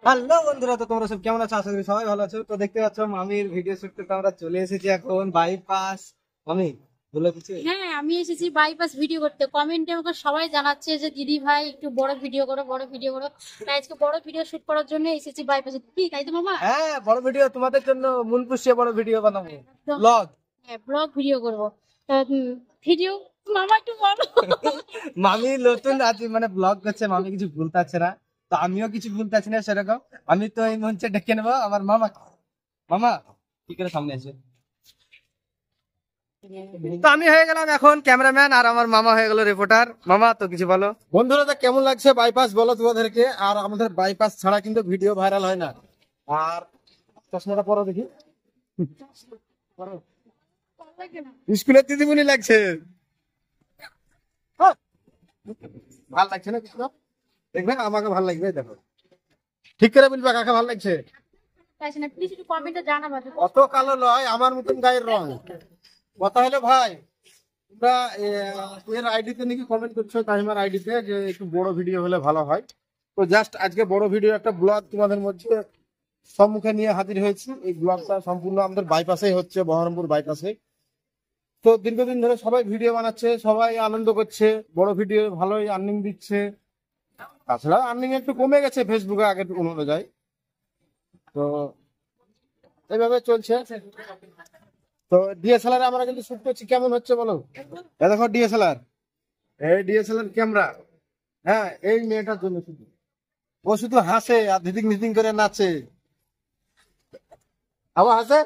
Hello বন্ধুরা, তো তোমরা সব কেমন আছো? আশা করি সবাই ভালো আছো। তো দেখতে পাচ্ছ মামির ভিডিও শুট করতে আমরা চলে এসেছি এখন বাইপাস। মামি বলে কিছু। হ্যাঁ, আমি এসেছি বাইপাস ভিডিও করতে। কমেন্টে আমাকে সবাই জানাচ্ছে যে দিদি ভাই একটু বড় ভিডিও করো, বড় ভিডিও করো। তাই আজকে বড় ভিডিও শুট করার জন্য এসেছি বাইপাসে। কি তাই তো মামা? হ্যাঁ, বড় ভিডিও তোমাদের জন্য মন পুষিয়ে বড় ভিডিও বানাবো, একদম। ব্লগ। হ্যাঁ, ব্লগ ভিডিও করবো। ভিডিও মামা একটু বলো। মামি নতুন আজ মানে ব্লগ করছে, মামি কিছু ভুলতে পারছে না, তো আমিও কিছু ভুলতে পারছি না সেরকম। আমি তো এই মঞ্চে ডেকে নেবো আমার মামা। মামা কি করে সামনে আছে। তো আমি হয়ে গেলাম এখন ক্যামেরাম্যান আর আমার মামা হয়ে গেল রিপোর্টার। মামা তো কিছু বলো। বন্ধুরা, তো কেমন লাগছে বাইপাস বলো তোমাদেরকে। আর আমাদের বাইপাস ছাড়া কিন্তু ভিডিও ভাইরাল হয় না। আর চশমাটা পরো দেখি। স্কুলের দিদিমণি লাগছে। ভাল লাগছে না কিছু? দেখবে আমাকে ভাল লাগবে, দেখো ঠিক করে বলবে কাকে ভাল লাগছে। প্লিজ একটু কমেন্টে জানাবা। অত কালো নয়, আমার মতন গায়ের রং। কথা হলো ভাই, তোমরা এর আইডিতে নাকি কমেন্ট করছো টাইমার আইডিতে যে একটু বড় ভিডিও হলে ভালো হয়। তো জাস্ট আজকে বড় ভিডিও একটা ব্লগ তোমাদের মধ্যে সম্মুখে নিয়ে হাজির হয়েছি। এই ব্লগটা সম্পূর্ণ আমাদের বাইপাসেই হচ্ছে, বহরমপুর বাইপাসে। তো দীর্ঘদিন ধরে সবাই ভিডিও বানাচ্ছে, সবাই আনন্দ করছে, বড় ভিডিও ভালোই আর্নিং দিচ্ছে। তাছাড়া আর্নিং একটু কমে গেছে ফেসবুকে আগের অনুযায়ী। তো এইভাবে চলছে। তো ডিএসএলআর আমরা কিন্তু শুট করছি, কেমন হচ্ছে বলো। এ দেখো ডিএসএলআর, এই ডিএসএলআর ক্যামেরা। হ্যাঁ, এই মেয়েটার জন্য শুধু। ও শুধু হাসে আর ধিদিং ধিদিং করে নাচে। আবার হাসে।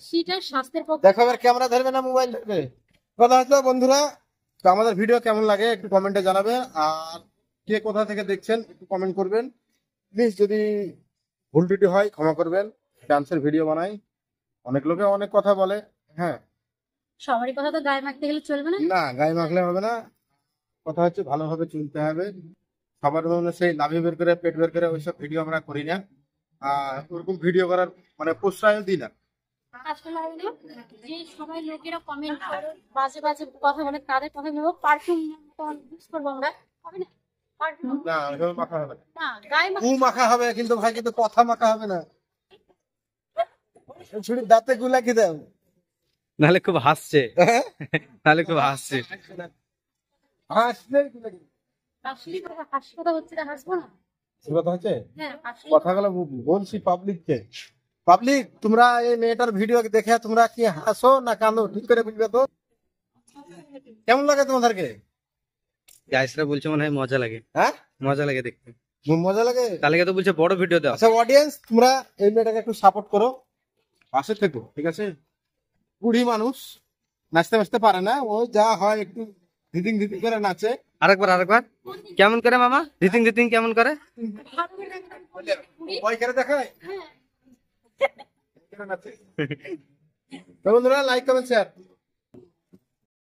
সেটা স্বাস্থ্যের পক্ষে। দেখো, এবার ক্যামেরা ধরবে না মোবাইল ধরবে। কথা হচ্ছে বন্ধুরা, তো আমাদের ভিডিও কেমন লাগে একটু কমেন্টে জানাবে। আর কে কোথা থেকে দেখছেন একটু কমেন্ট করবেন প্লিজ। যদি ভুল ত্রুটি হয় ক্ষমা করবেন। ডান্সের ভিডিও বানাই, অনেক লোকে অনেক কথা বলে। হ্যাঁ, সবারই কথা তো গায়ে মাখতে গেলে চলবে না। না গায়ে মাখলে হবে না। কথা হচ্ছে ভালোভাবে চলতে হবে। সবার মনে সেই লাভি বের করে পেট বের করে ওইসব ভিডিও আমরা করি না। আর ওরকম ভিডিও করার মানে প্রশ্রয়ও দিই না। আসলে হলো যে সবাই লোকেরা কমেন্ট করে বাজে বাজে কথা বলে, তাদের কথা ভেবে পারফিউম ইউজ করবো আমরা। হবে না? পারফিউম না, ওইভাবে মাখা হবে না। না, গায়ে গু মাখা হবে কিন্তু ভাই, কিন্তু কথা মাখা হবে না। ছুরির দাঁতে গুলা কি দাও। নাহলে খুব হাসছে, নাহলে খুব হাসছে। হাসলে গুলা কি? হাসি কথা হচ্ছে না, হাসবো না। কি কথা হচ্ছে? হ্যাঁ, হাসি। কথাগুলো বলছি পাবলিককে। পাবলিক, তোমরা এই মেয়েটার ভিডিও দেখে তোমরা কি হাসো না কাঁদো ঠিক করে বুঝবে তো। কেমন লাগে তোমাদেরকে? গাইসরা বলছে মনে হয় মজা লাগে। হ্যাঁ, মজা লাগে দেখতে। মজা লাগে। তাহলে তো বলছে বড় ভিডিও দাও। আচ্ছা অডিয়েন্স, তোমরা এই মেয়েটাকে একটু সাপোর্ট করো, পাশে থেকো, ঠিক আছে? বুড়ি মানুষ, নাচতে নাচতে পারে না, ও যা হয় একটু ধিদিং ধিদিং করে নাচে। আরেকবার কেমন করে মামা দিতিং দিতিং কেমন করে? ভয় করে দেখায়। হ্যাঁ। তো বন্ধুরা, লাইক কমেন্ট শেয়ার।